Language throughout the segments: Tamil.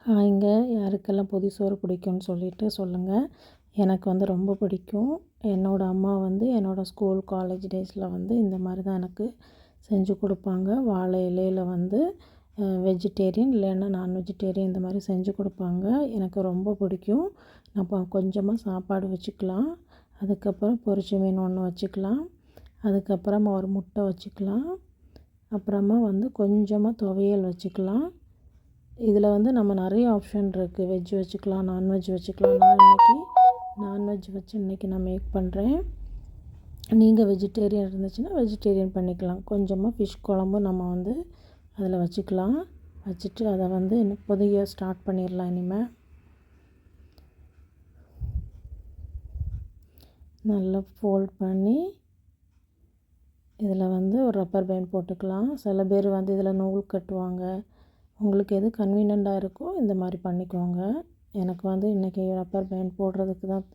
ஹாய்ங்க. யாருக்கெல்லாம் பொதி சோறு பிடிக்கும்னு சொல்லிட்டு சொல்லுங்கள். எனக்கு வந்து ரொம்ப பிடிக்கும். என்னோடய அம்மா வந்து என்னோடய ஸ்கூல், காலேஜ் டேஸில் வந்து இந்த மாதிரி தான் எனக்கு செஞ்சு கொடுப்பாங்க. வாழை இலையில் வந்து வெஜிடேரியன் இல்லைன்னா நான் வெஜிடேரியன் இந்த மாதிரி செஞ்சு கொடுப்பாங்க. எனக்கு ரொம்ப பிடிக்கும். நம்ம கொஞ்சமாக சாப்பாடு வச்சுக்கலாம். அதுக்கப்புறம் பொரிச்ச மீன் ஒன்று வச்சுக்கலாம். அதுக்கப்புறமா ஒரு முட்டை வச்சுக்கலாம். அப்புறமா வந்து கொஞ்சமாக துவையல் வச்சுக்கலாம். இதில் வந்து நம்ம நிறைய ஆப்ஷன் இருக்குது. வெஜ் வச்சுக்கலாம், நான்வெஜ் வச்சுக்கலாம். நான் இன்றைக்கி நான்வெஜ் வச்சு இன்றைக்கி நான் மேக் பண்ணுறேன். நீங்கள் வெஜிடேரியன் இருந்துச்சுன்னா வெஜிடேரியன் பண்ணிக்கலாம். கொஞ்சமாக ஃபிஷ் குழம்பு நம்ம வந்து அதில் வச்சுக்கலாம். வச்சுட்டு அதை வந்து பொதிய ஸ்டார்ட் பண்ணிடலாம். இனிமேல் நல்லா ஃபோல்ட் பண்ணி இதில் வந்து ஒரு ரப்பர் பேண்ட் போட்டுக்கலாம். சில பேர் வந்து இதில் நூல் கட்டுவாங்க. உங்களுக்கு எது கன்வீனியண்ட்டாக இருக்கோ இந்த மாதிரி பண்ணிக்கோங்க. எனக்கு வந்து இன்றைக்கி ரப்பர் பேண்ட் போடுறதுக்கு தான்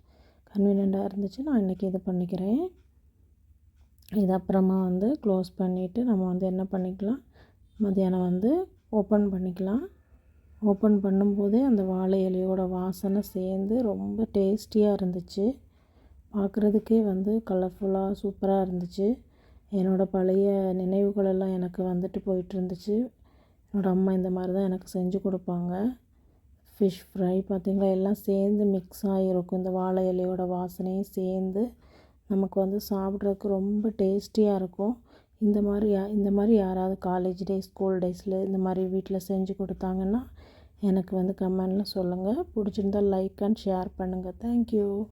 கன்வீனியண்ட்டாக இருந்துச்சு. நான் இன்றைக்கி இது பண்ணிக்கிறேன். இது அப்புறமா வந்து க்ளோஸ் பண்ணிவிட்டு நம்ம வந்து என்ன பண்ணிக்கலாம், மத்தியானம் வந்து ஓப்பன் பண்ணிக்கலாம். ஓப்பன் பண்ணும்போதே அந்த வாழை இலையோட வாசனை சேர்ந்து ரொம்ப டேஸ்டியாக இருந்துச்சு. பார்க்குறதுக்கே வந்து கலர்ஃபுல்லாக சூப்பராக இருந்துச்சு. என்னோடய பழைய நினைவுகளெல்லாம் எனக்கு வந்துட்டு போயிட்டு இருந்துச்சு. என்னோடய அம்மா இந்த மாதிரி தான் எனக்கு செஞ்சு கொடுப்பாங்க. ஃபிஷ் ஃப்ரை பார்த்திங்களா, எல்லாம் சேர்ந்து மிக்ஸ் ஆகிருக்கும். இந்த வாழை இலையோட வாசனையும் சேர்ந்து நமக்கு வந்து சாப்பிட்றதுக்கு ரொம்ப டேஸ்டியாக இருக்கும். இந்த மாதிரி யாராவது காலேஜ் டேஸ், ஸ்கூல் டேஸில் இந்த மாதிரி வீட்டில் செஞ்சு கொடுத்தாங்கன்னா எனக்கு வந்து கமெண்டில் சொல்லுங்கள். பிடிச்சிருந்தால் லைக் அண்ட் ஷேர் பண்ணுங்கள். தேங்க்யூ.